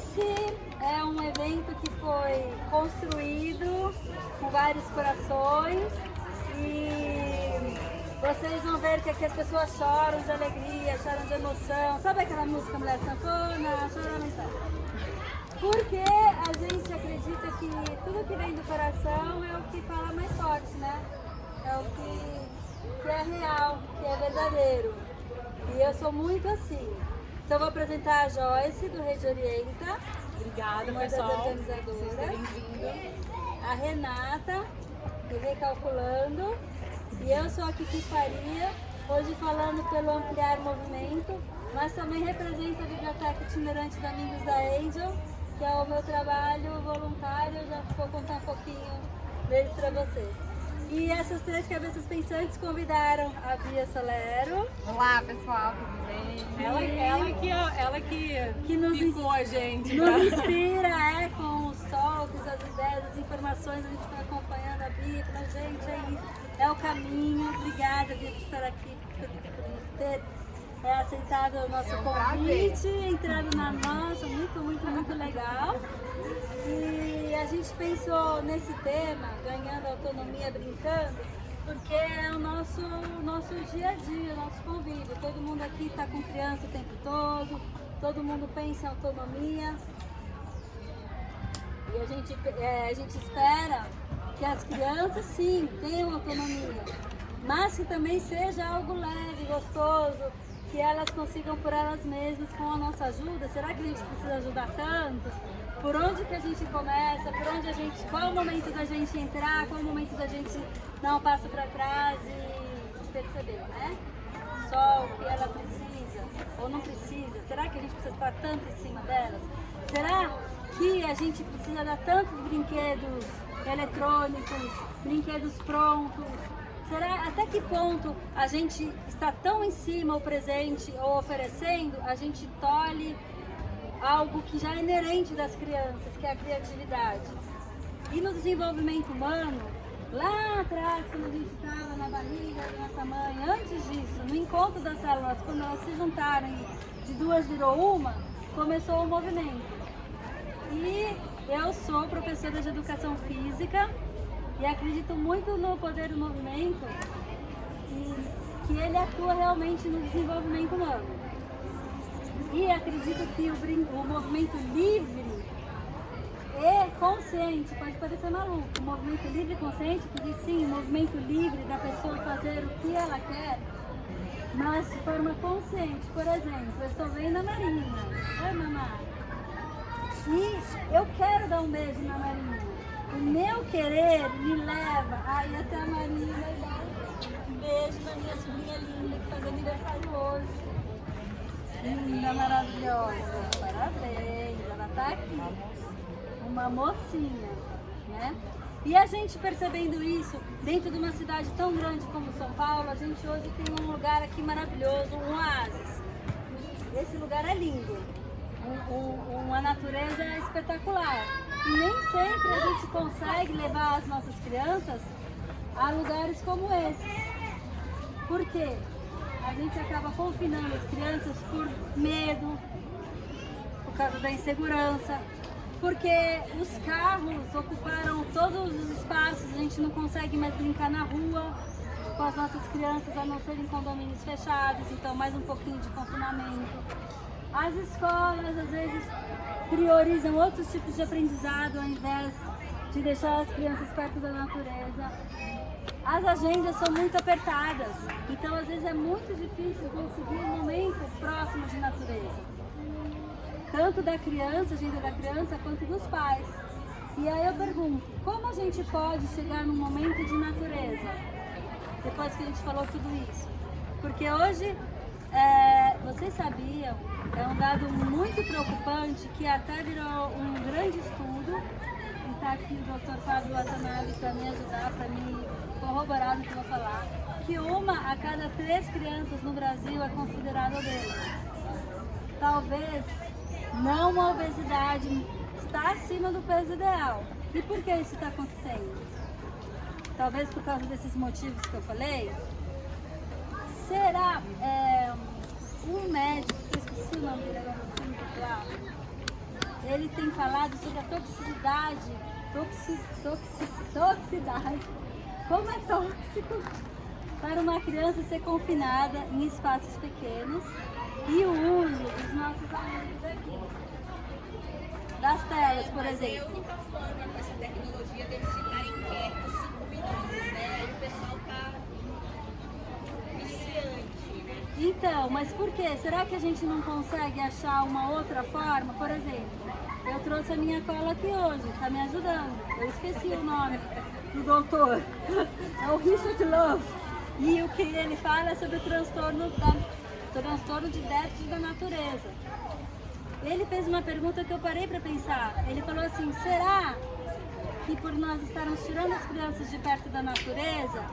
Esse é um evento que foi construído com vários corações e vocês vão ver que aqui as pessoas choram de alegria, choram de emoção. Sabe aquela música Mulher Sanfona? Chorando então. Porque a gente acredita que tudo que vem do coração é o que fala mais forte, né? É o que é real, que é verdadeiro. E eu sou muito assim. Então eu vou apresentar a Joyce, do Rede Orienta. Obrigada, uma pessoal. das organizadoras. A Renata, do Recalculando. E eu sou a Kiki Faria, hoje falando pelo Ampliar Movimento, mas também represento a Biblioteca Itinerante da Amigos da Angel, que é o meu trabalho voluntário. Eu já vou contar um pouquinho deles para vocês. E essas três cabeças pensantes convidaram a Bia Solero. Olá, pessoal, tudo bem? Ela que nos ficou a gente. Nos inspira, com os toques, as ideias, as informações. A gente está acompanhando a Bia, pra gente é isso, é o caminho. Obrigada, Bia, por estar aqui, por ter aceitado o nosso convite, entrado na nossa, muito legal. E a gente pensou nesse tema, ganhando autonomia brincando, porque é o nosso dia a dia, o nosso convívio. Todo mundo aqui está com criança o tempo todo mundo pensa em autonomia. E a gente espera que as crianças, sim, tenham autonomia, mas que também seja algo leve, gostoso, que elas consigam por elas mesmas com a nossa ajuda. Será que a gente precisa ajudar tanto? Por onde que a gente começa? Qual é o momento da gente entrar? Qual é o momento da gente dar um passo para trás e perceber, né? Só o que ela precisa ou não precisa. Será que a gente precisa estar tanto em cima delas? Será que a gente precisa dar tantos brinquedos eletrônicos, brinquedos prontos? Será até que ponto a gente está tão em cima, ou presente, ou oferecendo, a gente tolhe algo que já é inerente das crianças, que é a criatividade? E no desenvolvimento humano, lá atrás, quando a gente estava na barriga da nossa mãe, antes disso, no encontro das células, quando elas se juntaram e de duas virou uma, começou o movimento. E eu sou professora de educação física e acredito muito no poder do movimento e que ele atua realmente no desenvolvimento humano. E acredito que o movimento livre e consciente, pode parecer maluco, o movimento livre e consciente, porque sim, o movimento livre da pessoa fazer o que ela quer, mas de forma consciente. Por exemplo, eu estou vendo a Marina. Oi, mamãe. E eu quero dar um beijo na Marina. O meu querer me leva a ir até a Marina e dar um beijo na minha sobrinha linda que faz aniversário hoje. Linda, maravilhosa. Parabéns, ela tá aqui. Uma mocinha, né? E a gente percebendo isso, dentro de uma cidade tão grande como São Paulo, a gente hoje tem um lugar aqui maravilhoso, um oásis. Esse lugar é lindo. Uma natureza espetacular. E nem sempre a gente consegue levar as nossas crianças a lugares como esses. Por quê? A gente acaba confinando as crianças por medo, por causa da insegurança, porque os carros ocuparam todos os espaços, a gente não consegue mais brincar na rua com as nossas crianças, a não ser em condomínios fechados, então mais um pouquinho de confinamento. As escolas, às vezes, priorizam outros tipos de aprendizado ao invés de deixar as crianças perto da natureza. As agendas são muito apertadas, então às vezes é muito difícil conseguir um momento próximo de natureza. Tanto da criança, agenda da criança, quanto dos pais. E aí eu pergunto, como a gente pode chegar num momento de natureza? Depois que a gente falou tudo isso. Porque hoje, vocês sabiam, é um dado muito preocupante que até virou um grande estudo, e está aqui o Dr. Fábio Watanabe para me ajudar, para me corroborar no que eu vou falar, que 1 a cada 3 crianças no Brasil é considerada obesa. Talvez não uma obesidade, está acima do peso ideal. E por que isso está acontecendo? Talvez por causa desses motivos que eu falei. Será um médico, que eu esqueci o nome dele agora, ele tem falado sobre a toxicidade, como é tóxico para uma criança ser confinada em espaços pequenos e o uso dos nossos amigos aqui, das telas, por exemplo. A única forma com essa tecnologia deles ficarem quietos 5 minutos, né? E o pessoal tá viciante. Então, mas por quê? Será que a gente não consegue achar uma outra forma? Por exemplo, eu trouxe a minha cola aqui hoje, está me ajudando. Eu esqueci o nome do doutor. É o Richard Love. E o que ele fala é sobre o transtorno de déficit da natureza. Ele fez uma pergunta que eu parei para pensar. Ele falou assim, será que por nós estarmos tirando as crianças de perto da natureza,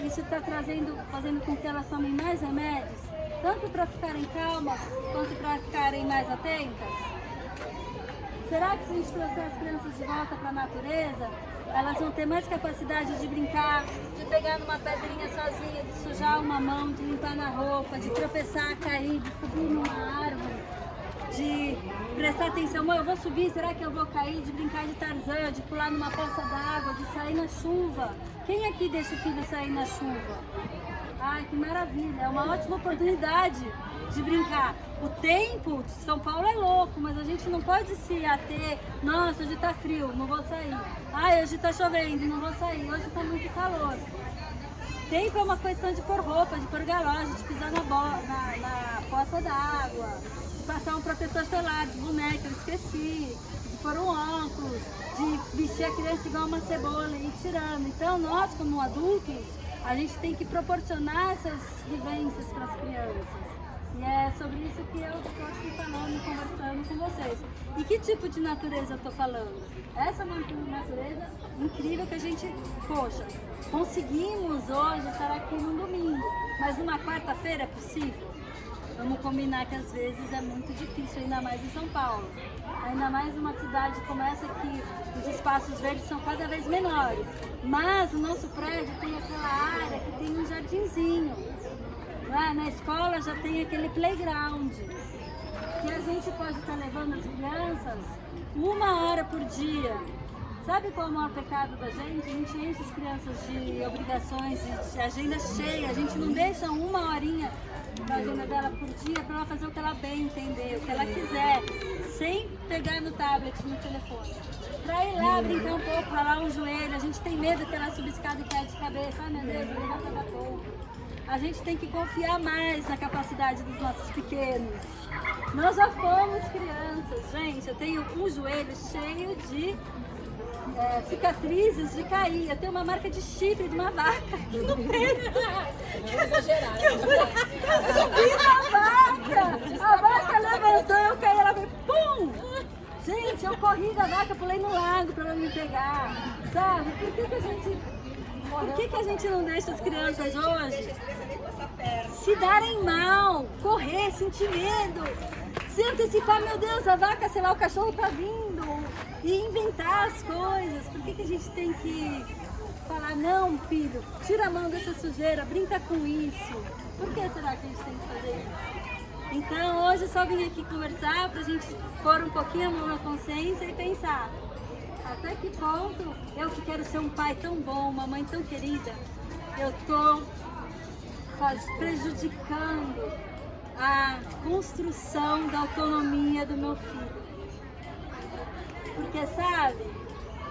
isso está fazendo com que elas tomem mais remédios, tanto para ficarem calmas, quanto para ficarem mais atentas? Será que se a gente trouxer as crianças de volta para a natureza, elas vão ter mais capacidade de brincar, de pegar numa pedrinha sozinha, de sujar uma mão, de limpar na roupa, de tropeçar, cair, de subir numa árvore, de prestar atenção, eu vou subir, será que eu vou cair, de brincar de Tarzan, de pular numa poça d'água, de sair na chuva? Quem aqui deixa o filho sair na chuva? Ai, que maravilha, é uma ótima oportunidade de brincar. O tempo de São Paulo é louco, mas a gente não pode se ater, nossa, hoje tá frio, não vou sair. Ai, hoje tá chovendo, não vou sair, hoje tá muito calor. Tempo é uma questão de pôr roupa, de pôr galagem, de pisar na poça d'água, de passar um protetor solar, de boneca, eu esqueci, de pôr um óculos, de vestir a criança igual uma cebola e ir tirando. Então nós, como adultos, a gente tem que proporcionar essas vivências para as crianças. E é sobre isso que eu estou aqui falando, conversando com vocês. E que tipo de natureza eu estou falando? Essa natureza incrível que a gente, poxa, conseguimos hoje estar aqui num domingo, mas numa quarta-feira é possível? Vamos combinar que às vezes é muito difícil, ainda mais em São Paulo. Ainda mais numa cidade como essa que os espaços verdes são cada vez menores. Mas o nosso prédio tem aquela área que tem um jardinzinho. Lá na escola já tem aquele playground. Que a gente pode estar levando as crianças 1 hora por dia. Sabe qual é o maior pecado da gente? A gente enche as crianças de obrigações, de agenda cheia. A gente não deixa 1 horinha da agenda dela por dia para ela fazer o que ela bem entender, o que ela quiser, sem pegar no tablet, no telefone. Para ir lá brincar um pouco, ralar o joelho. A gente tem medo que ela suba escada e caia de cabeça. Ai meu Deus, eu vou dar pouco. A gente tem que confiar mais na capacidade dos nossos pequenos. Nós já fomos crianças, gente. Eu tenho um joelho cheio de cicatrizes de cair. Eu tenho uma marca de chifre de uma vaca aqui no peito. Não exagerar. Eu subi na vaca. A vaca levantou, eu caí, ela veio, pum! Gente, eu corri da vaca, pulei no lago para ela me pegar. Sabe? Por que a gente não deixa as crianças hoje se darem mal, correr, sentir medo, se antecipar, meu Deus, a vaca, sei lá, o cachorro tá vindo, e inventar as coisas? Por que a gente tem que falar, não, filho, tira a mão dessa sujeira, brinca com isso? Por que será que a gente tem que fazer isso? Então, hoje eu só vim aqui conversar pra gente pôr um pouquinho a mão na consciência e pensar, até que ponto eu que quero ser um pai tão bom, uma mãe tão querida, eu tô prejudicando a construção da autonomia do meu filho. Porque sabe,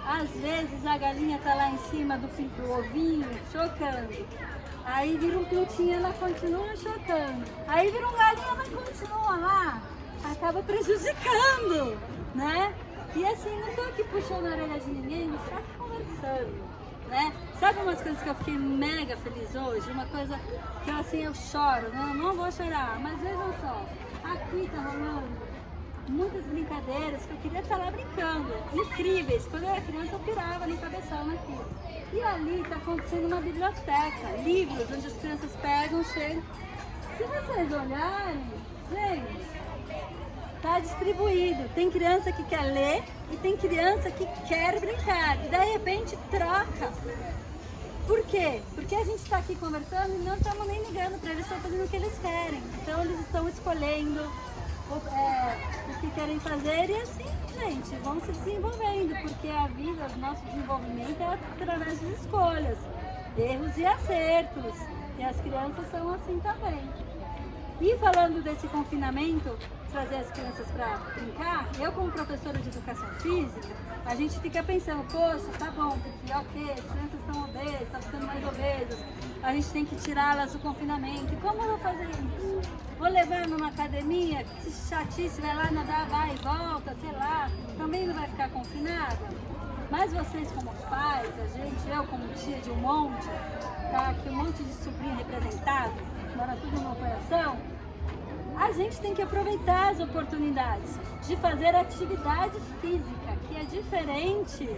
às vezes a galinha tá lá em cima do ovinho, chocando. Aí vira um pintinho, ela continua chocando. Aí vira um galinho, ela continua lá. Acaba prejudicando, né? E assim, não tô aqui puxando a orelha de ninguém, mas tá aqui conversando, né? Sabe umas coisas que eu fiquei mega feliz hoje? Uma coisa que assim eu choro, né? Eu não vou chorar, mas vejam só, aqui tá rolando muitas brincadeiras que eu queria estar lá brincando, incríveis. Quando eu era criança eu pirava no cabeção naquilo. E ali tá acontecendo uma biblioteca, livros onde as crianças pegam, chegam. Se vocês olharem, gente, tá distribuído. Tem criança que quer ler e tem criança que quer brincar. E de repente troca. Por quê? Porque a gente está aqui conversando e não estamos nem ligando para eles, estão fazendo o que eles querem. Então eles estão escolhendo o que querem fazer e assim, gente, vão se desenvolvendo, porque a vida, o nosso desenvolvimento é através de escolhas, erros e acertos. E as crianças são assim também. E falando desse confinamento, trazer as crianças para brincar, eu como professora de educação física, a gente fica pensando, poxa, tá bom, ok, as crianças estão obesas, estão ficando mais obesas, a gente tem que tirá-las do confinamento. E como eu vou fazer isso? Vou levar numa academia, que chatice, vai lá nadar, vai e volta, sei lá, também não vai ficar confinada? Mas vocês como pais, a gente, eu como tia de um monte, tá aqui um monte de sobrinho representado, mora tudo no meu coração, a gente tem que aproveitar as oportunidades de fazer atividade física, que é diferente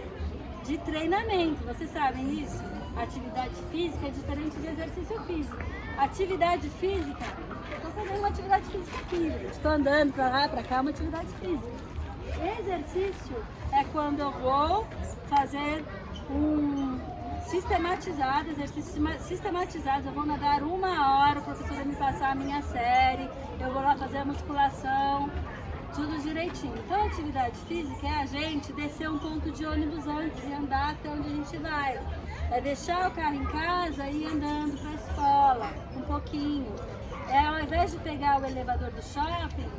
de treinamento. Vocês sabem disso? Atividade física é diferente de exercício físico. Atividade física, estou fazendo uma atividade física aqui, estou andando para lá, para cá, uma atividade física. Exercício é quando eu vou fazer exercícios sistematizados, eu vou nadar 1 hora, o professor vai me passar a minha série, eu vou lá fazer a musculação, tudo direitinho. Então, atividade física é a gente descer um ponto de ônibus antes e andar até onde a gente vai. É deixar o carro em casa e ir andando para a escola, um pouquinho. É ao invés de pegar o elevador do shopping,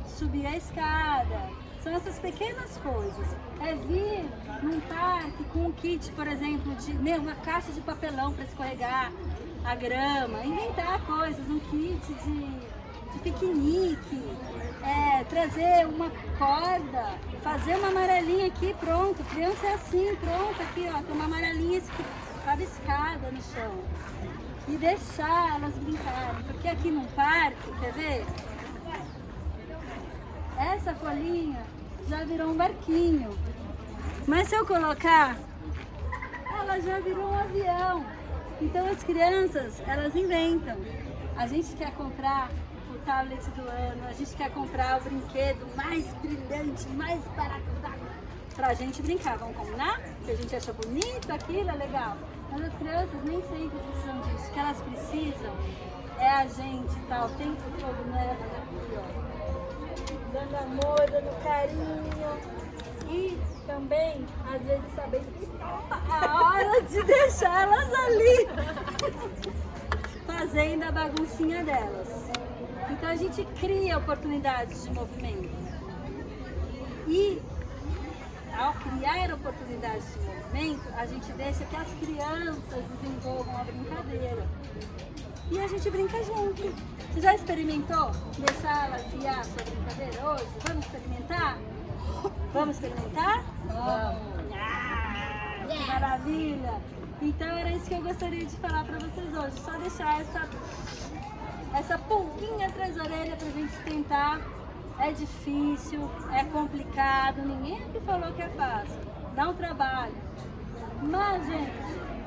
subir a escada. São essas pequenas coisas. É vir num parque com um kit, por exemplo, de uma caixa de papelão para escorregar a grama, inventar coisas, um kit de piquenique, trazer uma corda, fazer uma amarelinha aqui, pronto. Criança é assim, pronto, aqui ó, tem uma amarelinha rabiscada no chão. E deixar elas brincarem, porque aqui no parque, quer ver? Essa folhinha já virou um barquinho, mas se eu colocar, ela já virou um avião. Então as crianças, elas inventam. A gente quer comprar o tablet do ano, a gente quer comprar o brinquedo mais brilhante, mais barato pra gente brincar. Vamos combinar? Se a gente acha bonito aquilo, é legal. Mas as crianças nem sempre precisam disso. O que elas precisam é a gente estar o tempo todo nelas aqui, ó, dando amor, dando carinho e também, às vezes, sabendo que está a hora de deixar elas ali fazendo a baguncinha delas. Então a gente cria oportunidades de movimento e ao criar oportunidades de movimento, a gente deixa que as crianças desenvolvam a brincadeira e a gente brinca junto. Você já experimentou deixar ela criar a sua brincadeira hoje? Vamos experimentar? Vamos experimentar? Vamos! Que maravilha! Então era isso que eu gostaria de falar para vocês hoje. Só deixar essa pulguinha atrás da orelha para a gente tentar. É difícil, é complicado, ninguém aqui falou que é fácil. Dá um trabalho. Mas, gente,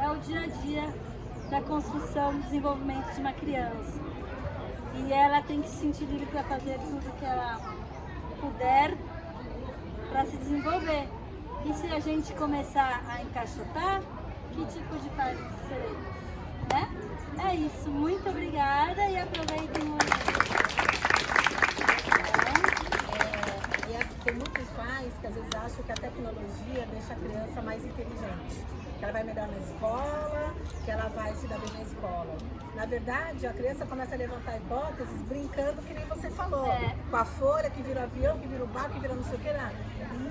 é o dia a dia da construção e desenvolvimento de uma criança. E ela tem que se sentir livre para fazer tudo que ela puder para se desenvolver. E se a gente começar a encaixotar, que tipo de pais seremos? Né? É isso, muito obrigada e aproveitem muito. Tem muitos pais que às vezes acham que a tecnologia deixa a criança mais inteligente, que ela vai melhor na escola, que ela vai se dar bem na escola. Na verdade, a criança começa a levantar hipóteses brincando, que nem você falou, com a folha que vira o avião, que vira o barco, que vira não sei o que lá.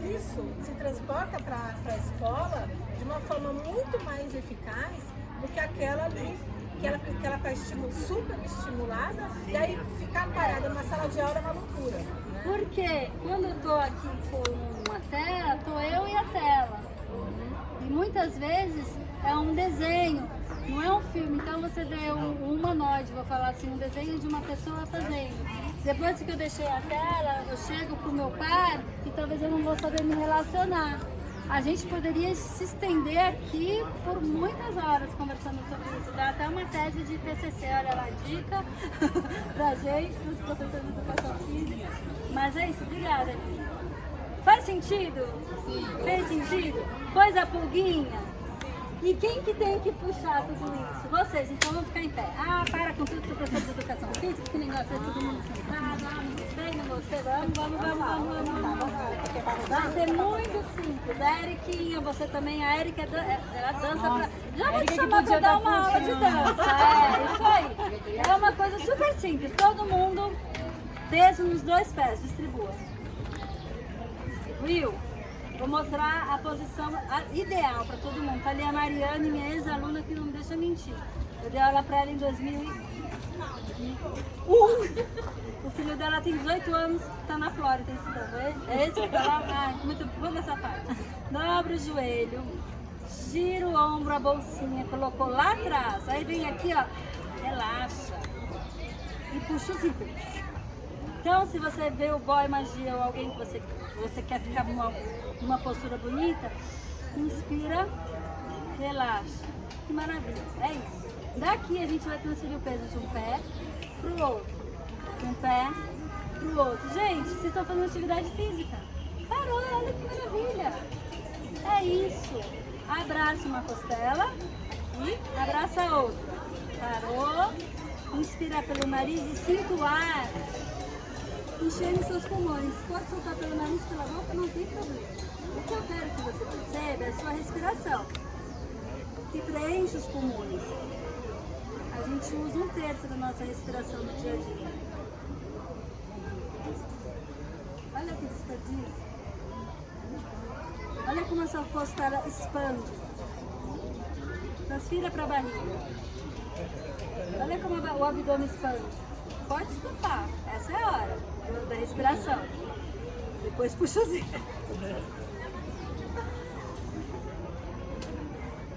E isso se transporta para a escola de uma forma muito mais eficaz do que aquela ali, que ela está super estimulada, e aí ficar parada numa sala de aula é uma loucura. Porque quando eu tô aqui com uma tela, tô eu e a tela. E muitas vezes é um desenho, não é um filme. Então você vê um humanoide, vou falar assim, um desenho de uma pessoa fazendo. Depois que eu deixei a tela, eu chego pro meu par e talvez eu não vou saber me relacionar. A gente poderia se estender aqui por muitas horas conversando sobre isso. Dá até uma tese de TCC, olha lá, dica pra gente, para os professores de educação física. Mas é isso, obrigada. Faz sentido? Sim. Fez sentido? Pôs a pulguinha? E quem que tem que puxar tudo isso? Vocês, então vamos ficar em pé. Ah, para com tudo que o professor de educação física, que negócio é todo mundo sentado, não gostei, não gostei, vamos. Vai ser muito simples. Eriquinha, você também, a Erika, ela dança pra... Já vou te chamar pra dar uma aula de dança. É, isso aí. É uma coisa super simples. Todo mundo, peso nos 2 pés, distribua. Distribuiu? Vou mostrar a posição ideal para todo mundo. Tá ali a Mariane, minha ex-aluna, que não me deixa mentir. Eu dei aula para ela em 2001. O filho dela tem 18 anos, tá na Flórida estudando. É esse que tá lá? Ah, muito boa nessa parte. Dobra o joelho, gira o ombro, a bolsinha, colocou lá atrás. Aí vem aqui, ó, relaxa. E puxa os ímpetos. Então, se você vê o boy magia ou alguém que você quer ficar numa postura bonita, inspira, relaxa. Que maravilha. É isso. Daqui a gente vai transferir o peso de um pé pro outro. De um pé pro outro. Gente, vocês estão fazendo atividade física. Parou, olha que maravilha. É isso. Abraça uma costela e abraça a outra. Parou. Inspira pelo nariz e sinta o ar enchendo seus pulmões. Pode soltar pelo nariz, pela boca, não tem problema. O que eu quero que você perceba é a sua respiração, que preenche os pulmões. A gente usa 1/3 da nossa respiração no dia a dia. Olha que desperdício. Olha como a sua costela expande. Transfira para a barriga. Olha como o abdômen expande. Pode estufar. Essa é a hora da respiração. Depois puxa os dedos.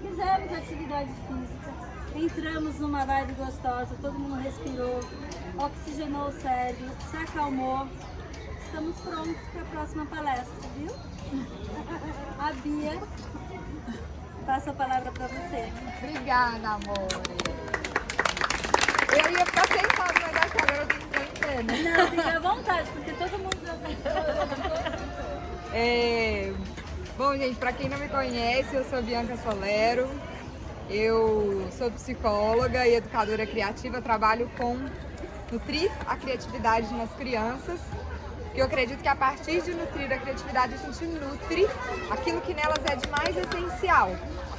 Fizemos atividade física. Entramos numa vibe gostosa. Todo mundo respirou. Oxigenou o cérebro. Se acalmou. Estamos prontos para a próxima palestra, viu? A Bia, passo a palavra para você. Obrigada, amor. Eu ia ficar sentada, mas acho que agora eu tenho que ficar em pé, né? Não, fica à vontade, porque todo mundo já Bom, gente, para quem não me conhece, eu sou Bianca Solero. Eu sou psicóloga e educadora criativa. Trabalho com nutrir a criatividade nas crianças. Porque eu acredito que a partir de nutrir a criatividade, a gente nutre aquilo que nelas é de mais essencial.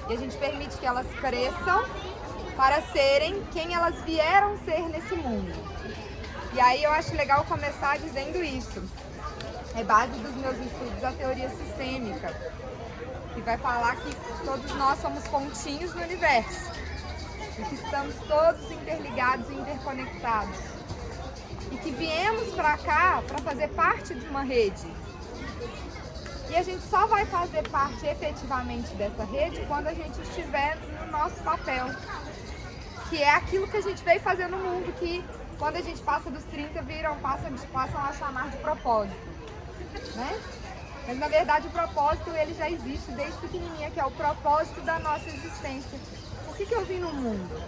E a gente permite que elas cresçam para serem quem elas vieram ser nesse mundo. E aí eu acho legal começar dizendo isso. É base dos meus estudos a teoria sistêmica, que vai falar que todos nós somos pontinhos no universo e que estamos todos interligados e interconectados. E que viemos para cá para fazer parte de uma rede. E a gente só vai fazer parte efetivamente dessa rede quando a gente estiver no nosso papel. Que é aquilo que a gente veio fazer no mundo, que quando a gente passa dos 30, passam a chamar de propósito. Né? Mas na verdade o propósito ele já existe desde pequenininha, que é o propósito da nossa existência. Por que eu vim no mundo?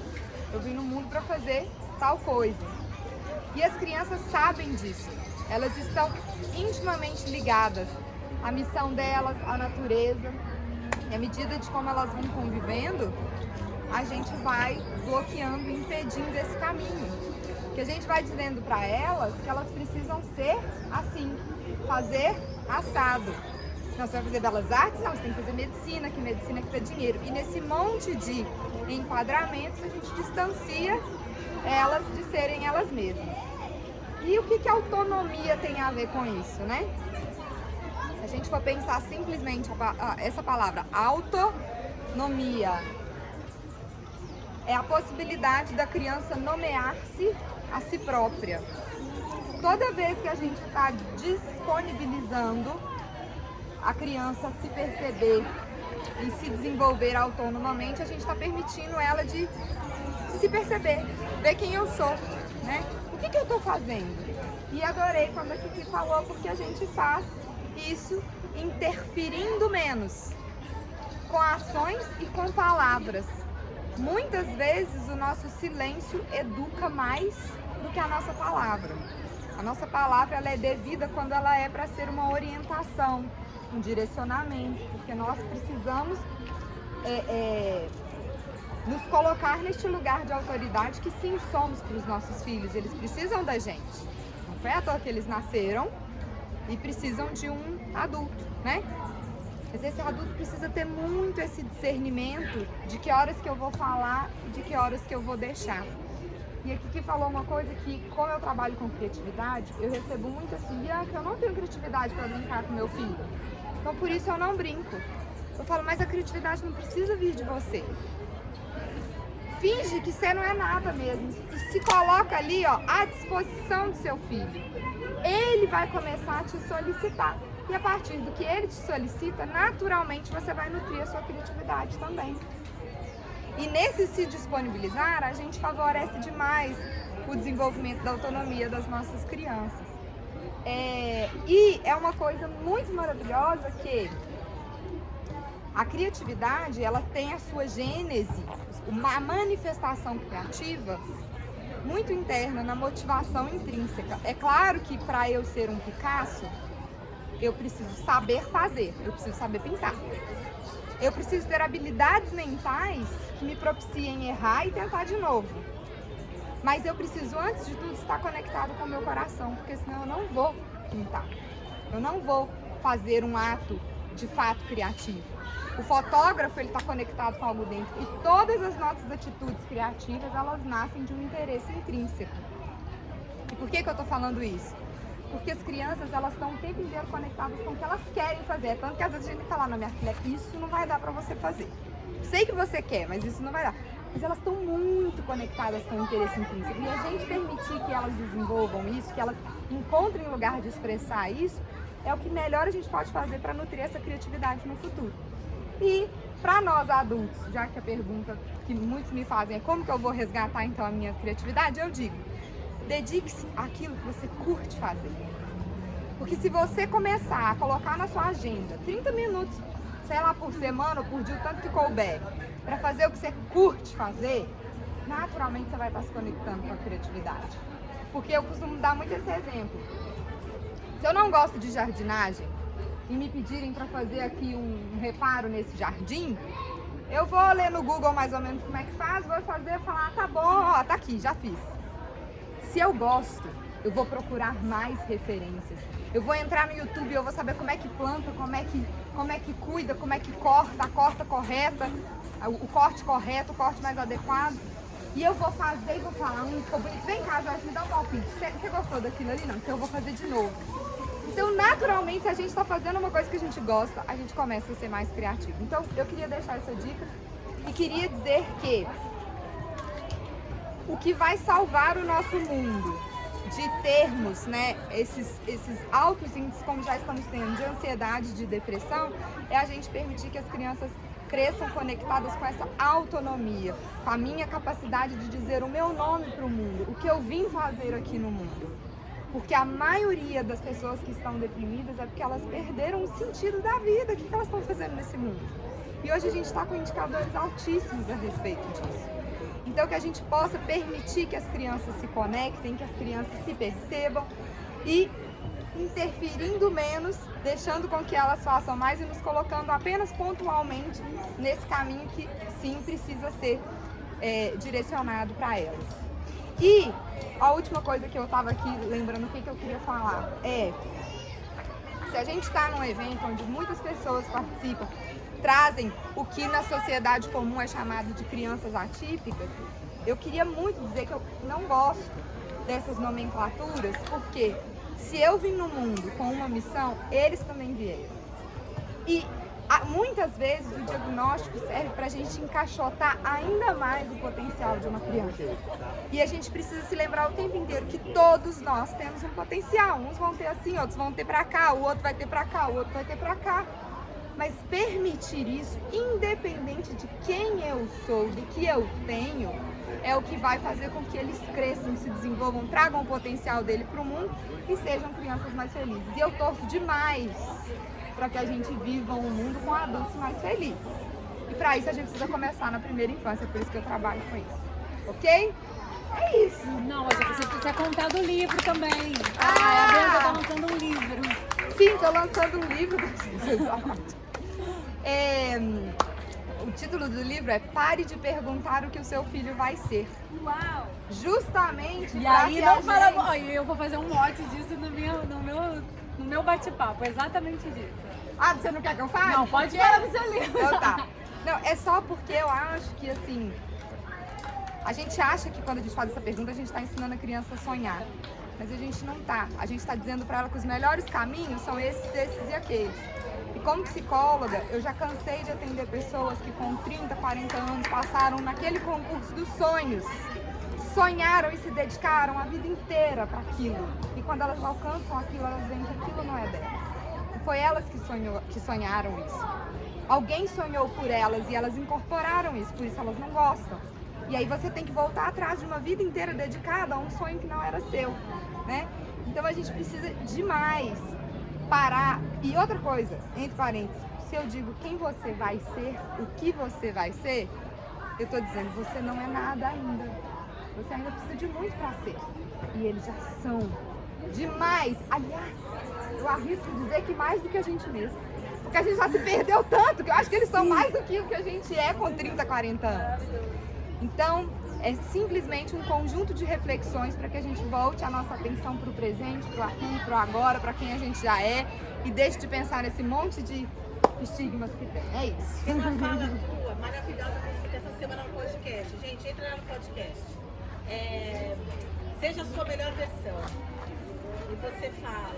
Eu vim no mundo para fazer tal coisa. E as crianças sabem disso. Elas estão intimamente ligadas à missão delas, à natureza. E à medida de como elas vão convivendo, a gente vai bloqueando, impedindo esse caminho. Que a gente vai dizendo para elas que elas precisam ser assim, fazer assado. Não, você vai fazer belas artes? Não, você tem que fazer medicina, que medicina que dá dinheiro. E nesse monte de enquadramentos, a gente distancia elas de serem elas mesmas. E o que a autonomia tem a ver com isso, né? Se a gente for pensar simplesmente essa palavra autonomia, é a possibilidade da criança nomear-se a si própria. Toda vez que a gente está disponibilizando a criança se perceber e se desenvolver autonomamente, a gente está permitindo ela de se perceber, ver quem eu sou, né? O que eu estou fazendo? E adorei quando a Kiki falou, porque a gente faz isso interferindo menos com ações e com palavras. Muitas vezes o nosso silêncio educa mais do que a nossa palavra. A nossa palavra ela é devida quando ela é para ser uma orientação, um direcionamento, porque nós precisamos nos colocar neste lugar de autoridade que sim somos para os nossos filhos. Eles precisam da gente. Não foi à toa que eles nasceram e precisam de um adulto, né? Mas esse adulto precisa ter muito esse discernimento de que horas que eu vou falar e de que horas que eu vou deixar. E aqui que falou uma coisa que, como eu trabalho com criatividade, eu recebo muito assim, Bianca, eu não tenho criatividade para brincar com meu filho. Então por isso eu não brinco. Eu falo, mas a criatividade não precisa vir de você. Finge que você não é nada mesmo. E se coloca ali, ó, à disposição do seu filho. Ele vai começar a te solicitar. E a partir do que ele te solicita, naturalmente você vai nutrir a sua criatividade também. E nesse se disponibilizar, a gente favorece demais o desenvolvimento da autonomia das nossas crianças. E é uma coisa muito maravilhosa que a criatividade, ela tem a sua gênese, uma manifestação criativa muito interna na motivação intrínseca. É claro que para eu ser um Picasso, eu preciso saber fazer, eu preciso saber pintar. Eu preciso ter habilidades mentais que me propiciem errar e tentar de novo. Mas eu preciso, antes de tudo, estar conectado com o meu coração, porque senão eu não vou pintar. Eu não vou fazer um ato de fato criativo. O fotógrafo, ele está conectado com algo dentro. E todas as nossas atitudes criativas, elas nascem de um interesse intrínseco. E por que eu estou falando isso? Porque as crianças, elas estão o tempo inteiro conectadas com o que elas querem fazer. Tanto que às vezes a gente fala, não, minha filha, isso não vai dar para você fazer. Sei que você quer, mas isso não vai dar. Mas elas estão muito conectadas com o interesse intrínseco. E a gente permitir que elas desenvolvam isso, que elas encontrem um lugar de expressar isso, é o que melhor a gente pode fazer para nutrir essa criatividade no futuro. E para nós adultos, já que a pergunta que muitos me fazem é como que eu vou resgatar então a minha criatividade, eu digo, dedique-se àquilo que você curte fazer. Porque se você começar a colocar na sua agenda 30 minutos, sei lá, por semana ou por dia, o tanto que couber, para fazer o que você curte fazer, naturalmente você vai estar se conectando com a criatividade. Porque eu costumo dar muito esse exemplo. Se eu não gosto de jardinagem e me pedirem para fazer aqui um reparo nesse jardim, eu vou ler no Google mais ou menos como é que faz, vou fazer, falar, tá bom, ó, tá aqui, já fiz. Se eu gosto, eu vou procurar mais referências. Eu vou entrar no YouTube e eu vou saber como é que planta, como é que cuida, como é que corta, a corta correta, o corte correto, o corte mais adequado. E eu vou fazer e vou falar, ficou bonito. Vem cá, Jorge, me dá um palpite. Você gostou daquilo ali? Não, então eu vou fazer de novo. Então, naturalmente, se a gente está fazendo uma coisa que a gente gosta, a gente começa a ser mais criativo. Então, eu queria deixar essa dica e queria dizer que o que vai salvar o nosso mundo de termos, né, esses altos índices, como já estamos tendo, de ansiedade, de depressão, é a gente permitir que as crianças cresçam conectadas com essa autonomia, com a minha capacidade de dizer o meu nome para o mundo, o que eu vim fazer aqui no mundo. Porque a maioria das pessoas que estão deprimidas é porque elas perderam o sentido da vida, o que elas estão fazendo nesse mundo. E hoje a gente está com indicadores altíssimos a respeito disso. Então que a gente possa permitir que as crianças se conectem, que as crianças se percebam e interferindo menos, deixando com que elas façam mais e nos colocando apenas pontualmente nesse caminho que sim precisa ser direcionado para elas. E a última coisa que eu estava aqui lembrando, o que eu queria falar é, se a gente está num evento onde muitas pessoas participam, trazem o que na sociedade comum é chamado de crianças atípicas, eu queria muito dizer que eu não gosto dessas nomenclaturas, porque se eu vim no mundo com uma missão, eles também vieram. E muitas vezes o diagnóstico serve para a gente encaixotar ainda mais o potencial de uma criança. E a gente precisa se lembrar o tempo inteiro que todos nós temos um potencial. Uns vão ter assim, outros vão ter para cá, o outro vai ter para cá, o outro vai ter para cá. Mas permitir isso, independente de quem eu sou, do que eu tenho, é o que vai fazer com que eles cresçam, se desenvolvam, tragam o potencial dele para o mundo e sejam crianças mais felizes. E eu torço demais para que a gente viva um mundo com adultos mais felizes. E para isso a gente precisa começar na primeira infância, por isso que eu trabalho com isso. Ok? É isso. Não, mas você precisa contar do livro também. Ah! A Bianca tá lançando um livro. Sim, estou lançando um livro. O título do livro é Pare de Perguntar o que o seu filho vai ser. Uau! Justamente E pra aí que não a fala, gente- aí eu vou fazer um mote disso no meu bate-papo, exatamente disso. Ah, você não quer que eu fale? Não, pode falar no seu livro. Então tá. Não, é só porque eu acho que, assim, a gente acha que quando a gente faz essa pergunta, a gente está ensinando a criança a sonhar. Mas a gente não tá. A gente está dizendo para ela que os melhores caminhos são esses e aqueles. E como psicóloga, eu já cansei de atender pessoas que com 30, 40 anos passaram naquele concurso dos sonhos. Sonharam e se dedicaram a vida inteira para aquilo. E quando elas alcançam aquilo, elas veem que aquilo não é delas. E foi elas que sonharam isso. Alguém sonhou por elas e elas incorporaram isso, por isso elas não gostam. E aí você tem que voltar atrás de uma vida inteira dedicada a um sonho que não era seu, né? Então a gente precisa demais parar. E outra coisa, entre parênteses, se eu digo quem você vai ser, o que você vai ser, eu tô dizendo, você não é nada ainda. Você ainda precisa de muito para ser. E eles já são demais. Aliás, eu arrisco dizer que mais do que a gente mesmo. Porque a gente já se perdeu tanto, que eu acho que eles são mais do que o que a gente é com 30, 40 anos. Então, é simplesmente um conjunto de reflexões para que a gente volte a nossa atenção para o presente, para o aqui, para o agora, para quem a gente já é, e deixe de pensar nesse monte de estigmas que tem. É isso. Tem uma fala tua maravilhosa que eu escutei essa semana no podcast. Gente, entra lá no podcast. Seja a sua melhor versão. E você fala,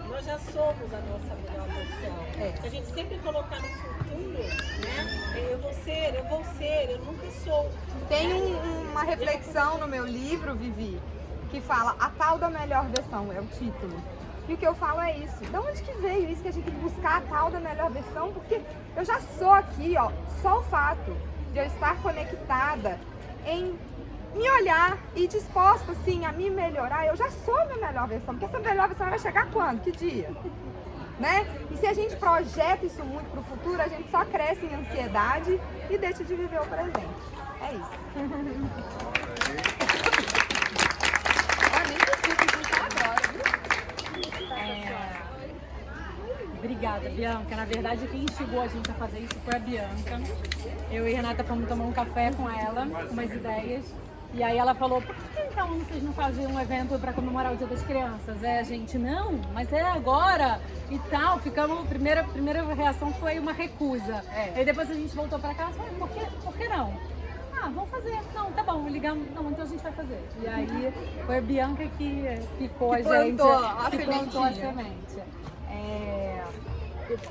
nós já somos a nossa melhor versão. Se a gente sempre colocar no futuro, né? Eu vou ser, eu nunca sou. Tem uma reflexão no meu livro, Vivi, que fala a tal da melhor versão, é o título. E o que eu falo é isso. De onde que veio isso que a gente tem que buscar a tal da melhor versão? Porque eu já sou aqui, ó, só o fato de eu estar conectada em me olhar e disposta, assim, a me melhorar, eu já sou a minha melhor versão. Porque essa melhor versão vai chegar quando? Que dia? Né? E se a gente projeta isso muito pro futuro, a gente só cresce em ansiedade e deixa de viver o presente. É isso. Nem preciso pensar agora, viu? Obrigada, Bianca. Na verdade, quem instigou a gente a fazer isso foi a Bianca. Eu e a Renata fomos tomar um café com ela, umas ideias. E aí ela falou, por que então vocês não fazem um evento para comemorar o Dia das Crianças? A gente, não, mas é agora e tal. Ficamos, primeira reação foi uma recusa. Aí depois a gente voltou para casa e falou, por que não? Ah, vamos fazer. Não, tá bom, ligamos. Não, então a gente vai fazer. E aí foi a Bianca que picou a gente, que plantou a semente.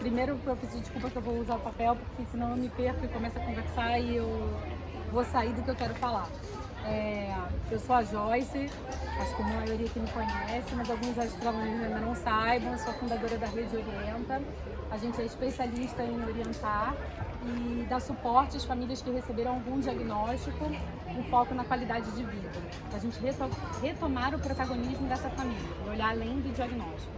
Primeiro eu preciso desculpa que eu vou usar o papel, porque senão eu me perco e começo a conversar e eu vou sair do que eu quero falar. Eu sou a Joyce, acho que a maioria aqui me conhece, mas alguns acho que ainda não saibam. Eu sou a fundadora da Rede Orienta. A gente é especialista em orientar e dar suporte às famílias que receberam algum diagnóstico, com foco na qualidade de vida. A gente retomar o protagonismo dessa família e olhar além do diagnóstico.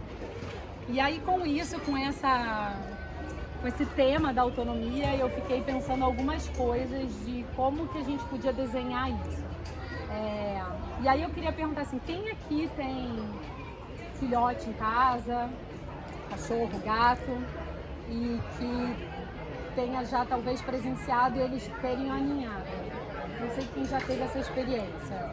E aí com isso, com esse tema da autonomia, eu fiquei pensando algumas coisas de como que a gente podia desenhar isso. E aí eu queria perguntar assim, quem aqui tem filhote em casa, cachorro, gato, e que tenha já talvez presenciado eles terem aninhado? Não sei quem já teve essa experiência.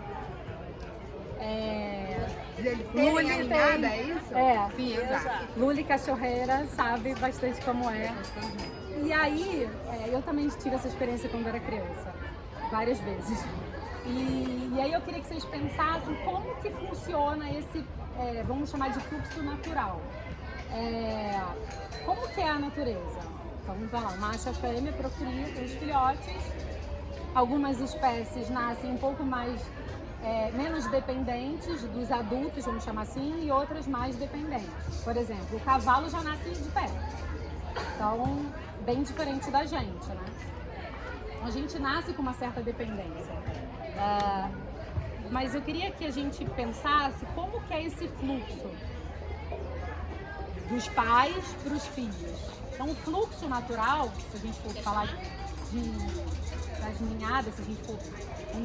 Luli tem. É isso? Sim, eu já. Luli cachorreira sabe bastante como é. E aí, eu também tive essa experiência quando era criança, várias vezes. E aí eu queria que vocês pensassem como que funciona esse, vamos chamar de fluxo natural. Como que é a natureza? Então, vamos lá, o macho e a fêmea procriam os filhotes. Algumas espécies nascem um pouco mais, menos dependentes dos adultos, vamos chamar assim, e outras mais dependentes. Por exemplo, o cavalo já nasce de pé. Então, bem diferente da gente, né? A gente nasce com uma certa dependência. Mas eu queria que a gente pensasse como que é esse fluxo dos pais para os filhos. Então, o fluxo natural, se a gente for falar das ninhadas, se a gente for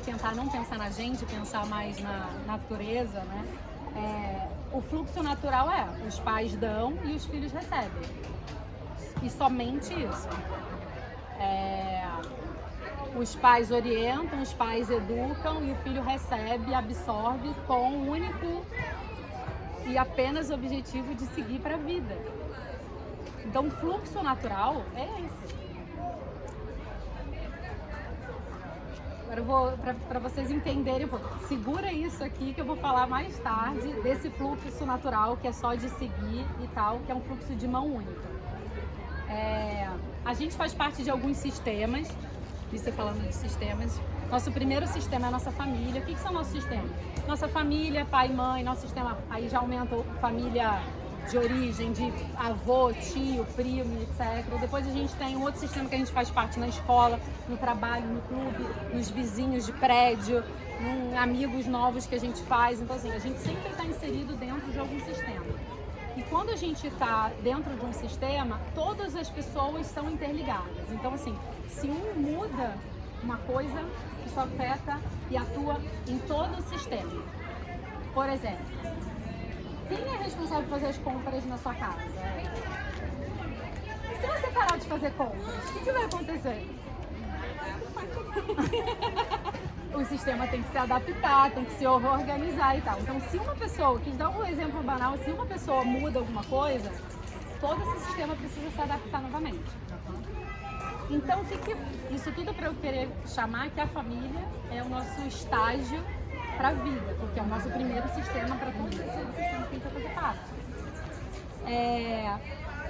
tentar não pensar na gente, pensar mais na natureza, né? O fluxo natural os pais dão e os filhos recebem. E somente isso. Os pais orientam, os pais educam e o filho recebe, absorve com o único e apenas objetivo de seguir para a vida. Então, o fluxo natural é esse. Agora eu vou, para vocês entenderem um pouco, segura isso aqui que eu vou falar mais tarde desse fluxo natural que é só de seguir e tal, que é um fluxo de mão única. A gente faz parte de alguns sistemas, você falando de sistemas. Nosso primeiro sistema é a nossa família. O que são nossos sistemas? Nossa família, pai e mãe, nosso sistema, aí já aumenta a família de origem, de avô, tio, primo, etc. Depois a gente tem um outro sistema que a gente faz parte na escola, no trabalho, no clube, nos vizinhos de prédio, em amigos novos que a gente faz. Então, assim, a gente sempre está inserido dentro de algum sistema. E quando a gente está dentro de um sistema, todas as pessoas são interligadas. Então, assim, se um muda uma coisa, isso afeta e atua em todo o sistema. Por exemplo, quem é responsável por fazer as compras na sua casa? Se você parar de fazer compras, o que vai acontecer? O sistema tem que se adaptar, tem que se organizar e tal. Então, se uma pessoa, quis dar um exemplo banal, se uma pessoa muda alguma coisa, todo esse sistema precisa se adaptar novamente. Então, isso tudo para eu querer chamar que a família é o nosso estágio para a vida, porque é o nosso primeiro sistema para todos os sistemas que a gente vai fazer parte.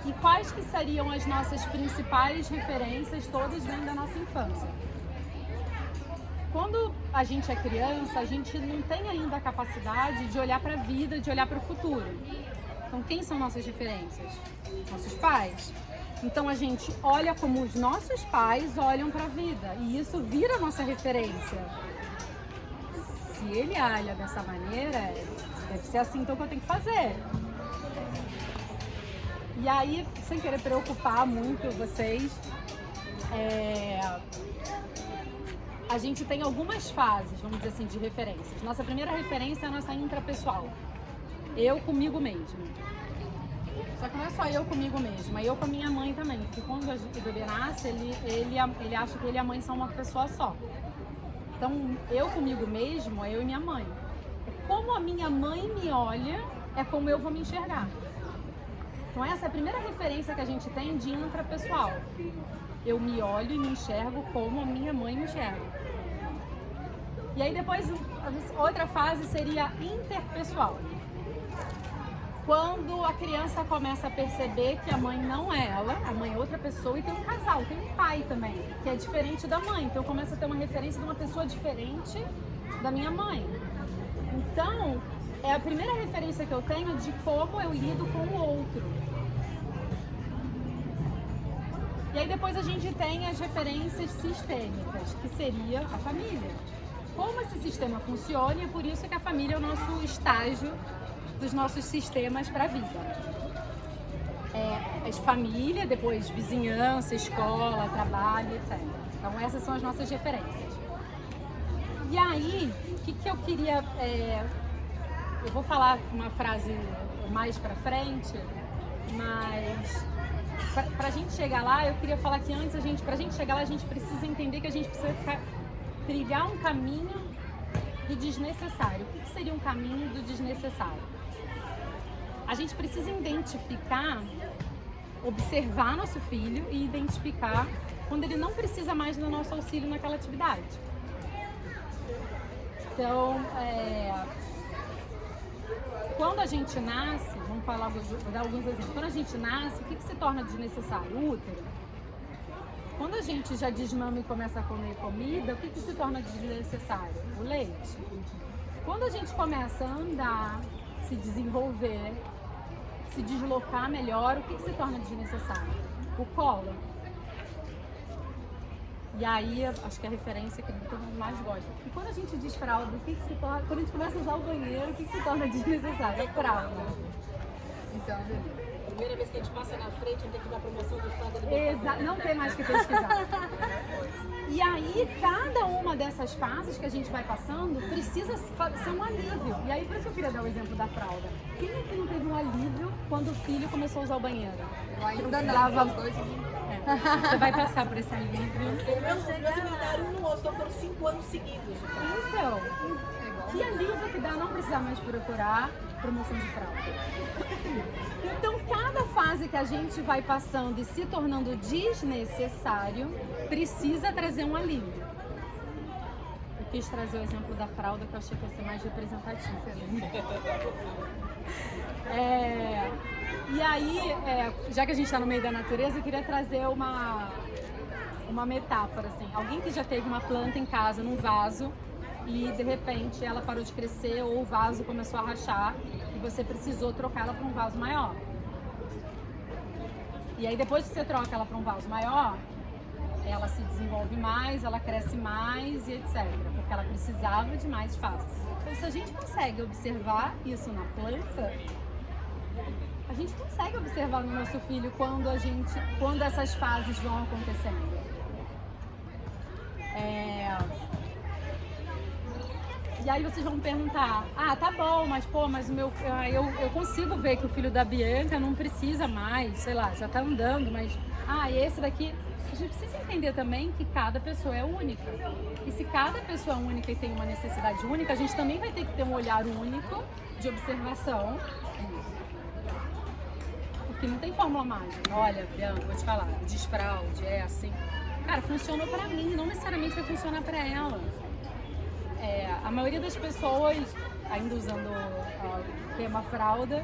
E quais que seriam as nossas principais referências? Todas vêm da nossa infância. Quando a gente é criança, a gente não tem ainda a capacidade de olhar para a vida, de olhar para o futuro. Então, quem são nossas referências? Nossos pais. Então, a gente olha como os nossos pais olham para a vida e isso vira nossa referência. Se ele olha dessa maneira, deve ser assim então que eu tenho que fazer. E aí, sem querer preocupar muito vocês, a gente tem algumas fases, vamos dizer assim, de referências. Nossa primeira referência é a nossa intrapessoal. Eu comigo mesmo. Só que não é só eu comigo mesma, é eu com a minha mãe também. Porque quando o bebê nasce, ele acha que ele e a mãe são uma pessoa só. Então, eu comigo mesmo é eu e minha mãe. Como a minha mãe me olha, é como eu vou me enxergar. Então, essa é a primeira referência que a gente tem de intrapessoal. Eu me olho e me enxergo como a minha mãe me enxerga. E aí depois, outra fase seria interpessoal. Quando a criança começa a perceber que a mãe não é ela, a mãe é outra pessoa, e tem um casal, tem um pai também, que é diferente da mãe. Então eu começo a ter uma referência de uma pessoa diferente da minha mãe. Então, é a primeira referência que eu tenho de como eu lido com o outro. E aí depois a gente tem as referências sistêmicas, que seria a família. Como esse sistema funciona, e é por isso que a família é o nosso estágio dos nossos sistemas para a vida. As famílias, depois vizinhança, escola, trabalho, etc. Então essas são as nossas referências. E aí, o que eu queria... eu vou falar uma frase mais para frente, mas para a gente chegar lá, eu queria falar que antes, para a gente chegar lá, a gente precisa entender que a gente precisa trilhar um caminho do desnecessário. O que seria um caminho do desnecessário? A gente precisa identificar, observar nosso filho e identificar quando ele não precisa mais do nosso auxílio naquela atividade. Então, quando a gente nasce, vamos falar, vou dar alguns exemplos. Quando a gente nasce, o que se torna desnecessário? O útero. Quando a gente já desmama e começa a comer comida, o que se torna desnecessário? O leite. Quando a gente começa a andar, se desenvolver, se deslocar melhor, o que se torna desnecessário? O colo. E aí, acho que é a referência que todo mundo mais gosta. E quando a gente desfralda, o que se torna... Quando a gente começa a usar o banheiro, o que se torna desnecessário? É fralda. Então, Primeira vez que a gente passa na frente, tem que dar promoção do fralda do Não tem mais que pesquisar. E aí, cada uma dessas fases que a gente vai passando precisa ser um alívio. E aí, por isso eu queria dar o exemplo da fralda. Quem é que não teve um alívio quando o filho começou a usar o banheiro? Ainda não, Lava- os dois. Você vai passar por esse alívio. Os meus ementaram um no outro, então foram 5 anos seguidos. Então, que alívio que dá não precisar mais procurar promoção de fralda. Então, cada fase que a gente vai passando e se tornando desnecessário, precisa trazer um alívio. Eu quis trazer o exemplo da fralda, que eu achei que ia ser mais representativo. E aí, já que a gente está no meio da natureza, eu queria trazer uma metáfora, assim. Alguém que já teve uma planta em casa, num vaso, e de repente ela parou de crescer ou o vaso começou a rachar e você precisou trocar ela para um vaso maior. E aí depois que você troca ela para um vaso maior, ela se desenvolve mais, ela cresce mais e etc. Porque ela precisava de mais espaço. Então, se a gente consegue observar isso na planta, a gente consegue observar no nosso filho quando essas fases vão acontecendo. E aí vocês vão perguntar, tá bom, mas eu consigo ver que o filho da Bianca não precisa mais, sei lá, já tá andando, mas esse daqui, a gente precisa entender também que cada pessoa é única. E se cada pessoa é única e tem uma necessidade única, a gente também vai ter que ter um olhar único de observação. Porque não tem fórmula mágica. Olha, Bianca, vou te falar, desfraude, é assim. Cara, funcionou pra mim, não necessariamente vai funcionar pra ela. A maioria das pessoas, ainda usando o tema fralda,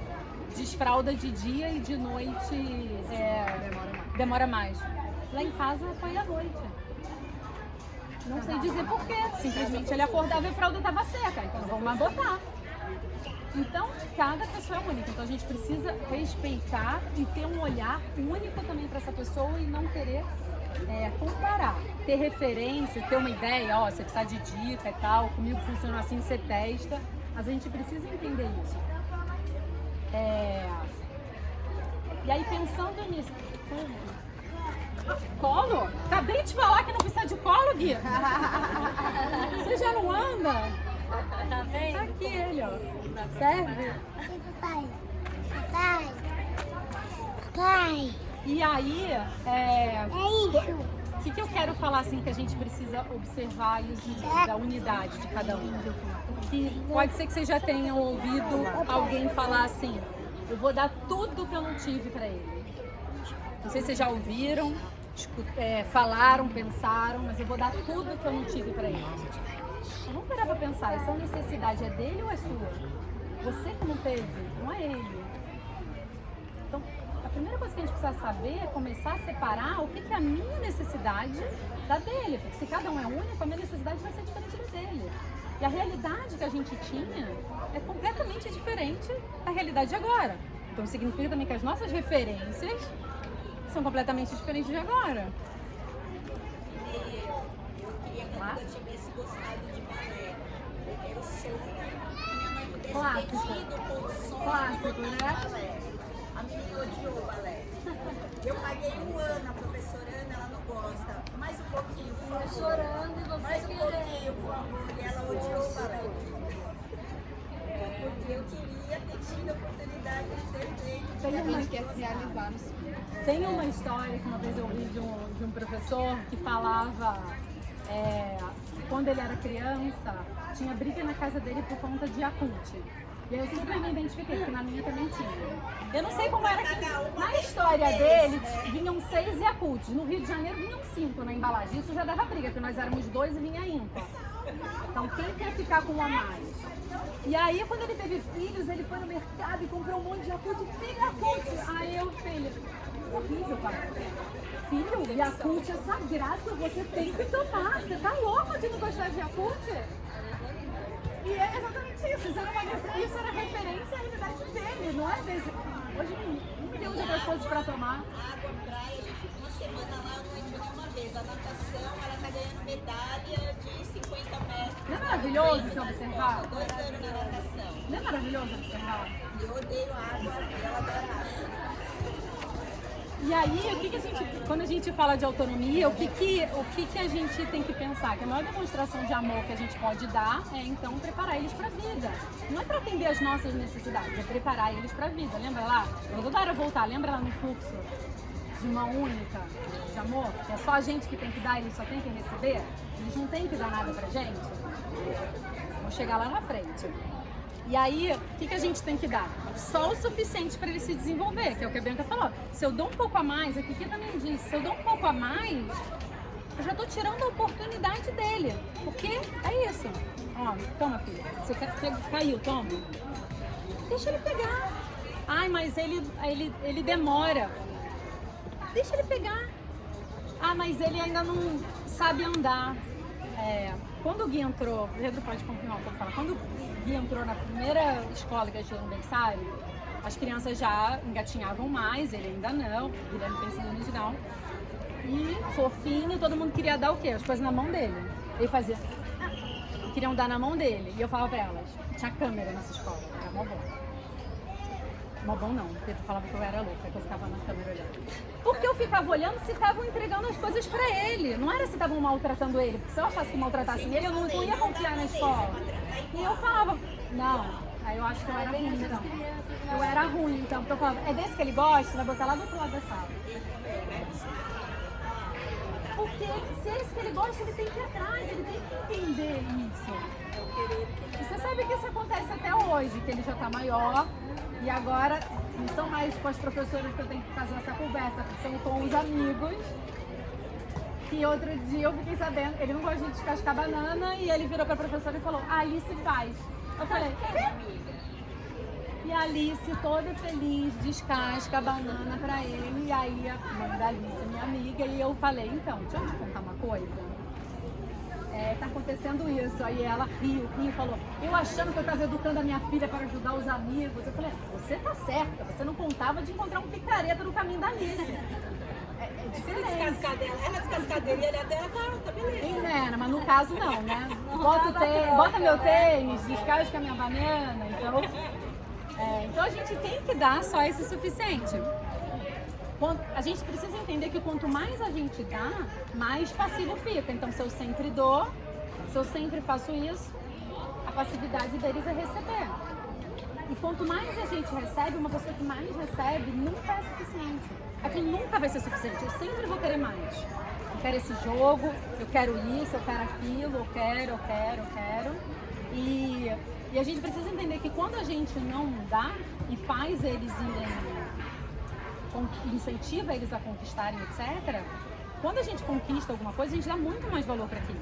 desfralda de dia e de noite demora mais. Lá em casa foi à noite. Não sei dizer porquê. Simplesmente ele acordava e a fralda estava seca, então não vamos mais botar. Então, cada pessoa é única. Então a gente precisa respeitar e ter um olhar único também para essa pessoa e não querer comparar, ter referência, ter uma ideia, você precisa de dica e tal, comigo funciona assim, você testa, mas a gente precisa entender isso. E aí pensando nisso, colo? Acabei de falar que não precisa de colo, Gui. Você já não anda? Tá vendo? Tá aqui ele, ó. Serve? Pai. E aí, É isso. o que eu quero falar assim que a gente precisa observar da unidade de cada um? Que pode ser que vocês já tenham ouvido alguém falar assim, eu vou dar tudo que eu não tive pra ele. Não sei se vocês já ouviram, falaram, pensaram, mas eu vou dar tudo que eu não tive pra ele. Então, vamos parar pra pensar, essa necessidade é dele ou é sua? Você que não teve, não é ele. Então, a primeira coisa que a gente precisa saber é começar a separar o que é a minha necessidade da dele. Porque se cada um é único, a minha necessidade vai ser diferente da dele. E a realidade que a gente tinha é completamente diferente da realidade de agora. Então significa também que as nossas referências são completamente diferentes de agora. Eu queria que eu tivesse gostado de balé. Eu sou minha mãe pudesse Clássico. ter tido condições Clássico, de né? balé. A menina odiou o balé. Eu paguei 1 ano, a professora Ana, ela não gosta. Mais um pouquinho, por favor. Chorando e você Mais um querendo. pouquinho, por favor. E ela odiou o balé. Porque eu queria ter tido a oportunidade de ter feito. Tem A uma, gente quer se realizar nos filhos. tem uma história que uma vez eu ouvi de um professor que falava quando ele era criança, tinha briga na casa dele por conta de Yakult. E eu sempre me identifiquei, porque na minha também tinha. Eu não sei como era que... Na história dele, vinham 6 Yakults. No Rio de Janeiro vinham 5 na embalagem. Isso já dava briga, porque nós éramos 2 e vinha ímpar. Então, quem quer ficar com um a mais? E aí, quando ele teve filhos, ele foi no mercado e comprou um monte de Yakult. Tem Yakult! Aí eu, filho, horrível, pai. Filho, Yakult é sagrado, você tem que tomar. Você tá louco de não gostar de Yakult? E é exatamente isso. Isso era referência à realidade dele, não é desse. Hoje, 1 milhão de outras coisas pra tomar. Água, praia, eu fico uma semana lá, eu não entro nenhuma vez. A natação, ela tá ganhando medalha de 50 metros. Não é maravilhoso se observar? 2 anos na natação. Não é maravilhoso observar? E eu odeio água e ela adora água. E aí, o que a gente, quando a gente fala de autonomia, o que a gente tem que pensar? Que a maior demonstração de amor que a gente pode dar é, então, preparar eles para a vida. Não é para atender as nossas necessidades, é preparar eles para a vida. Lembra lá? Quando toda hora voltar, lembra lá no fluxo de mão única de amor? Que é só a gente que tem que dar, eles só tem que receber? Eles não têm que dar nada pra gente? Vamos chegar lá na frente. E aí, o que a gente tem que dar? Só o suficiente para ele se desenvolver, que é o que a Bianca falou. Se eu dou um pouco a mais, a Kiki também disse, se eu dou um pouco a mais, eu já estou tirando a oportunidade dele. Porque é isso. Ó, toma, filho. Você caiu, toma. Deixa ele pegar. Ai, mas ele demora. Deixa ele pegar. Ah, mas ele ainda não sabe andar. Quando o Gui entrou, o Pedro pode confirmar o que eu falo. Quando o Gui entrou na primeira escola que a gente no berçário, as crianças já engatinhavam mais, ele ainda não, o Guilherme tem síndrome de Down. E fofinho, todo mundo queria dar o quê? As coisas na mão dele. Ele fazia, queriam dar na mão dele. E eu falava pra elas, tinha câmera nessa escola, era mó bom. Mó bom não, o Pedro falava que eu era louca, que eu ficava na câmera olhando. Porque eu ficava olhando se estavam entregando as coisas pra ele. Não era se estavam maltratando ele, porque se eu achasse que maltratassem ele, eu não ia confiar na escola. E eu falava, não, aí eu acho que eu era ruim então. Eu era ruim então, porque eu falava, é desse que ele gosta? Vai botar lá do outro lado da sala. Porque se é esse que ele gosta, ele tem que ir atrás, ele tem que entender isso. E você sabe que isso acontece até hoje, que ele já tá maior. E agora, não são mais com as professoras que eu tenho que fazer essa conversa, são com os amigos. Que outro dia eu fiquei sabendo, ele não gosta de descascar banana, e ele virou pra professora e falou, a Alice faz. Eu falei, quê? E a Alice, toda feliz, descasca a banana pra ele, e aí a mãe da Alice, minha amiga, e eu falei, então, deixa eu te contar uma coisa. Tá acontecendo isso. Aí ela riu e falou, eu achando que eu estava educando a minha filha para ajudar os amigos. Eu falei, você tá certa, você não contava de encontrar um picareta no caminho da Alice. É diferente. Ela descascadeira e ele dela tá beleza. Mas no caso não, né? Bota meu tênis, descasca a minha banana, então... então a gente tem que dar só esse suficiente. A gente precisa entender que quanto mais a gente dá, mais passivo fica. Então, se eu sempre dou, se eu sempre faço isso, a passividade deles é receber. E quanto mais a gente recebe, uma pessoa que mais recebe nunca é suficiente. Aquilo nunca vai ser suficiente. Eu sempre vou querer mais. Eu quero esse jogo, eu quero isso, eu quero aquilo, eu quero. E a gente precisa entender que quando a gente não dá e faz eles irem... incentiva eles a conquistarem, etc. Quando a gente conquista alguma coisa, a gente dá muito mais valor para aquilo.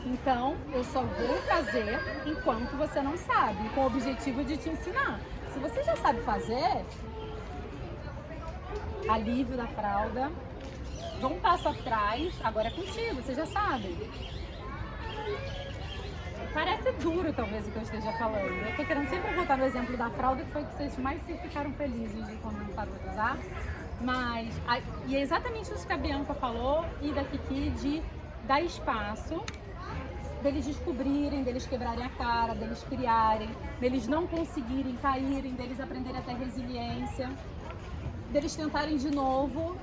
Então, eu só vou fazer enquanto você não sabe, com o objetivo de te ensinar. Se você já sabe fazer, alívio da fralda, dá um passo atrás, agora é contigo, você já sabe. Parece duro, talvez, o que eu esteja falando. Eu tô querendo sempre voltar no exemplo da fralda, que foi que vocês mais se ficaram felizes de quando não parou de usar. Mas, e é exatamente isso que a Bianca falou e da Kiki, de dar espaço, deles descobrirem, deles quebrarem a cara, deles criarem, deles não conseguirem, caírem, deles aprenderem a ter resiliência, deles tentarem de novo.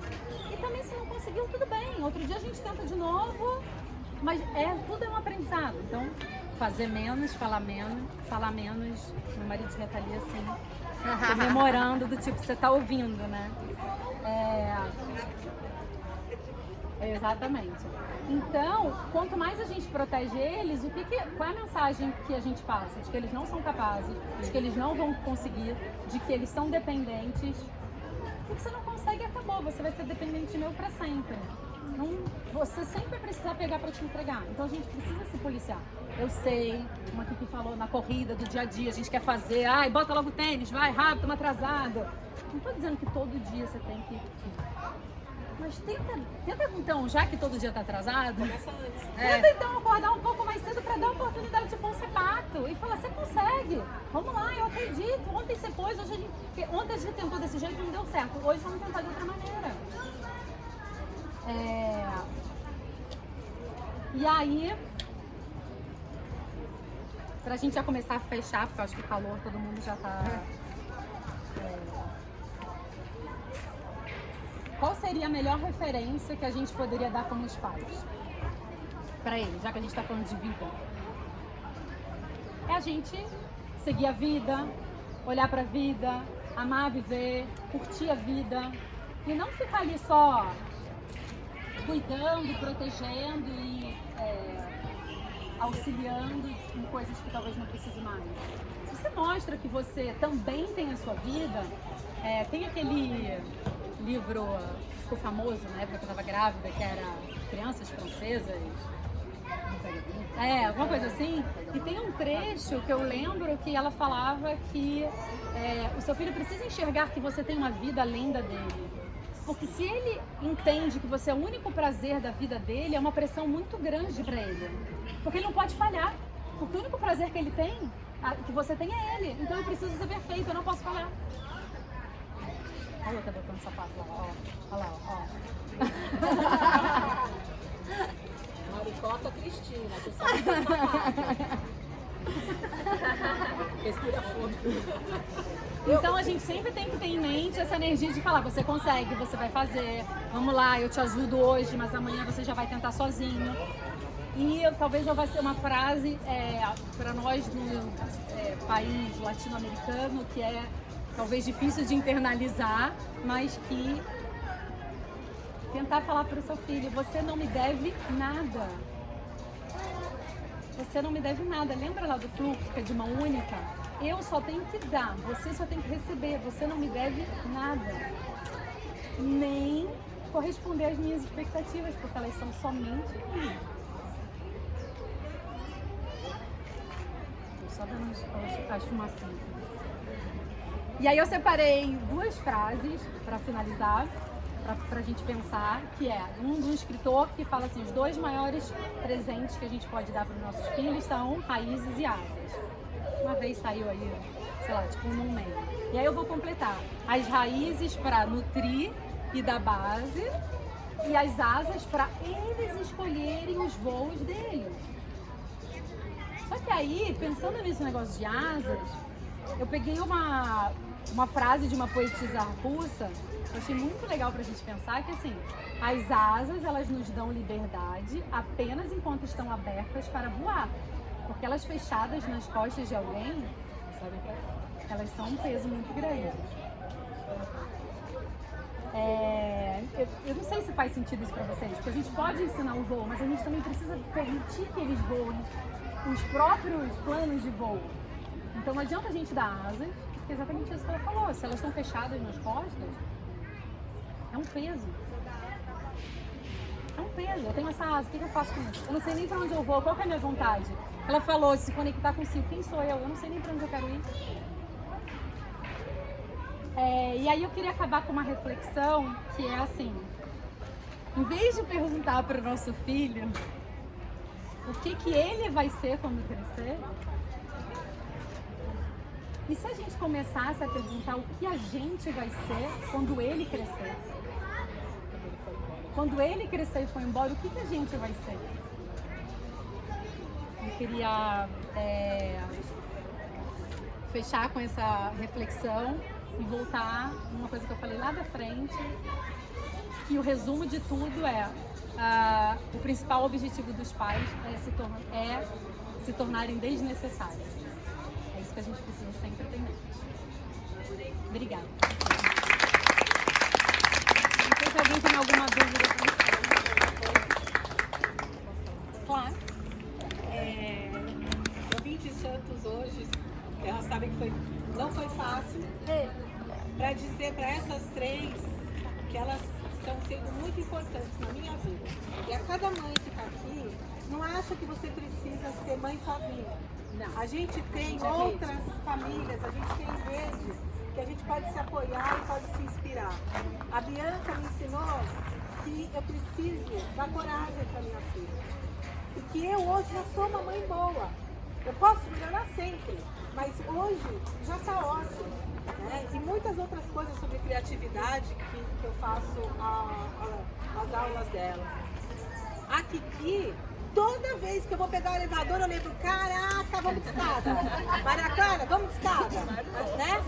E também, se não conseguiu, tudo bem. Outro dia a gente tenta de novo, mas tudo é um aprendizado. Então, fazer menos, falar menos. Meu marido já tá ali assim, comemorando, do tipo, você tá ouvindo, né? Exatamente. Então, quanto mais a gente protege eles, qual é a mensagem que a gente passa? De que eles não são capazes, de que eles não vão conseguir, de que eles são dependentes. O que você não consegue, acabou. Você vai ser dependente meu pra sempre. Você sempre vai precisar pegar para te entregar. Então a gente precisa se policiar. Eu sei, como a Kiki falou, na corrida do dia a dia, a gente quer fazer, bota logo o tênis, vai rápido, estamos atrasado. Não estou dizendo que todo dia você tem que... Mas tenta então, já que todo dia está atrasado, tenta então acordar um pouco mais cedo para dar a oportunidade de bom sapato e falar, você consegue, vamos lá, eu acredito. Ontem você pôs, ontem a gente tentou desse jeito e não deu certo. Hoje vamos tentar de outra maneira. E aí, pra gente já começar a fechar, porque eu acho que o calor, todo mundo já tá... qual seria a melhor referência que a gente poderia dar como os pais para ele, já que a gente está falando de vida? É a gente seguir a vida, olhar para a vida, amar viver, curtir a vida e não ficar ali só cuidando, protegendo e auxiliando em coisas que talvez não precise mais. Se você mostra que você também tem a sua vida, tem aquele livro que ficou famoso na época que eu estava grávida, que era Crianças Francesas, alguma coisa assim, e tem um trecho que eu lembro que ela falava que o seu filho precisa enxergar que você tem uma vida além da dele. Porque se ele entende que você é o único prazer da vida dele, é uma pressão muito grande para ele. Porque ele não pode falhar. Porque o único prazer que ele tem, que você tem, é ele. Então eu preciso ser perfeito, eu não posso falhar. Olha a outra botando sapato lá, ó. Olha lá, ó. Maricota Cristina, que sabe do sapato. Respira fundo. Então a gente sempre tem que ter em mente essa energia de falar, você consegue, você vai fazer, vamos lá, eu te ajudo hoje, mas amanhã você já vai tentar sozinho. E talvez vai ser uma frase para nós no país latino-americano que é talvez difícil de internalizar, mas que tentar falar para o seu filho, você não me deve nada. Você não me deve nada. Lembra lá do fluxo, que é de mão única? Eu só tenho que dar, você só tem que receber. Você não me deve nada. Nem corresponder às minhas expectativas, porque elas são somente minhas. Estou só dando as fumacinhas. E aí eu separei 2 frases para finalizar, para a gente pensar, que é um escritor que fala assim, os 2 maiores presentes que a gente pode dar para os nossos filhos são raízes e asas. Uma vez saiu aí, sei lá, tipo um meio. E aí eu vou completar. As raízes para nutrir e dar base e as asas para eles escolherem os voos deles. Só que aí, pensando nesse negócio de asas, eu peguei uma frase de uma poetisa russa, eu achei muito legal pra gente pensar, que assim, as asas, elas nos dão liberdade apenas enquanto estão abertas para voar. Porque elas fechadas nas costas de alguém, sabe, elas são um peso muito grande. Eu não sei se faz sentido isso pra vocês, porque a gente pode ensinar o voo, mas a gente também precisa permitir que eles voem os próprios planos de voo. Então não adianta a gente dar asas, porque é exatamente isso que ela falou. Se elas estão fechadas nas costas, é um peso. É um peso. Eu tenho essa asa, o que eu faço com isso? Eu não sei nem pra onde eu vou, qual que é a minha vontade? Ela falou, se conectar consigo, quem sou eu? Eu não sei nem pra onde eu quero ir. E aí eu queria acabar com uma reflexão que é assim, em vez de perguntar para o nosso filho o que ele vai ser quando crescer, e se a gente começasse a perguntar o que a gente vai ser quando ele crescer? Quando ele crescer e for embora, o que a gente vai ser? Eu queria fechar com essa reflexão e voltar numa coisa que eu falei lá da frente, que o resumo de tudo o principal objetivo dos pais é se tornarem desnecessários. É isso que a gente precisa sempre ter em mente. Obrigada. Não sei se alguém tem alguma dúvida. Claro. Eu vim de Santos hoje, elas sabem que não foi fácil, para dizer para essas 3 que elas estão sendo muito importantes na minha vida. E a cada mãe que está aqui, não acha que você precisa ser mãe sozinha. Não. A gente tem outras famílias, a gente tem rede, que a gente pode se apoiar e pode se inspirar. A Bianca me ensinou que eu preciso dar coragem para minha filha. E que eu hoje já sou uma mãe boa. Eu posso melhorar sempre, mas hoje já está ótimo. Né? E muitas outras coisas sobre criatividade que eu faço as aulas dela. A Kiki, toda vez que eu vou pegar o elevador, eu lembro, caraca, vamos de escada. Maria Clara, vamos de escada. Né?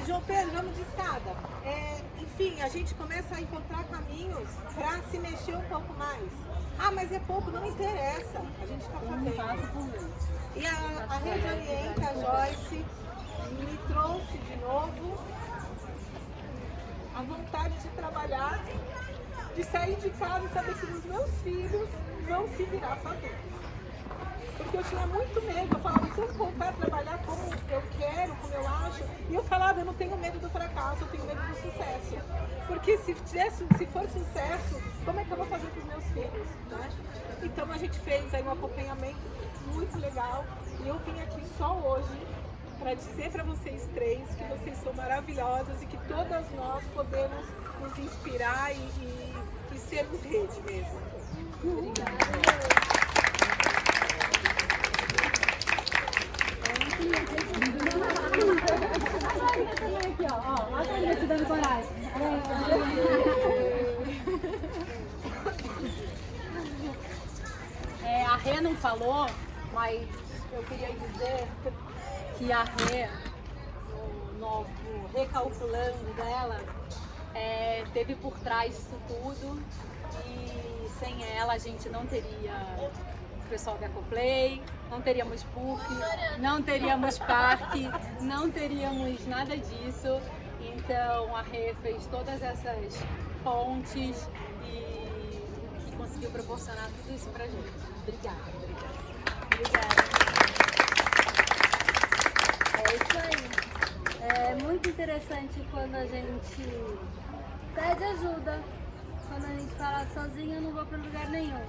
João Pedro, vamos de escada. Enfim, enfim, a gente começa a encontrar caminhos para se mexer um pouco mais. Ah, mas é pouco, não interessa, a gente está fazendo. E a Rede Orienta, a Joyce, me trouxe de novo a vontade de trabalhar, de sair de casa e saber que os meus filhos vão se virar sozinhos. Porque eu tinha muito medo, eu falava, se eu voltar a trabalhar como eu quero, como eu acho, e eu falava, eu não tenho medo do fracasso, eu tenho medo do sucesso. Porque se for sucesso, como é que eu vou fazer com os meus filhos, né? Então a gente fez aí um acompanhamento muito legal, e eu vim aqui só hoje para dizer para vocês três que vocês são maravilhosas e que todas nós podemos nos inspirar e sermos rede mesmo. Obrigada. Aqui, ó, olha a gente dando coragem. A Rê não falou, mas eu queria dizer que a Rê, no recalculando dela, teve por trás disso tudo, e sem ela a gente não teria o pessoal da Ecoplay, não teríamos PUC, não teríamos parque, não teríamos nada disso. Então a Rê fez todas essas pontes e que conseguiu proporcionar tudo isso pra gente. Obrigada. É isso aí. É muito interessante quando a gente pede ajuda. Quando a gente fala sozinho, eu não vou para lugar nenhum.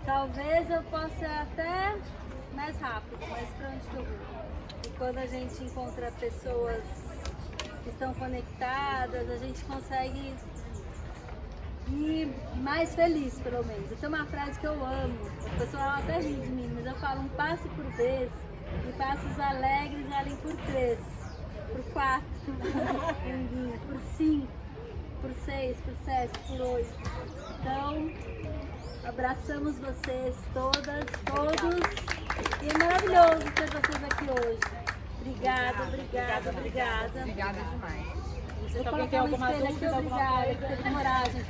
Talvez eu possa ir até mais rápido, mas para onde que eu vou? E quando a gente encontra pessoas que estão conectadas, a gente consegue ir mais feliz, pelo menos. Tem uma frase que eu amo, o pessoal até ri de mim, mas eu falo: um passo por vez, e passos alegres valem por 3, por 4, por 5, por 6, por 7, por 8. Então, abraçamos vocês todas, todos, e é maravilhoso ter vocês aqui hoje. Obrigada. Obrigada demais. Se alguém tem alguma dúvida, obrigada, que teve coragem.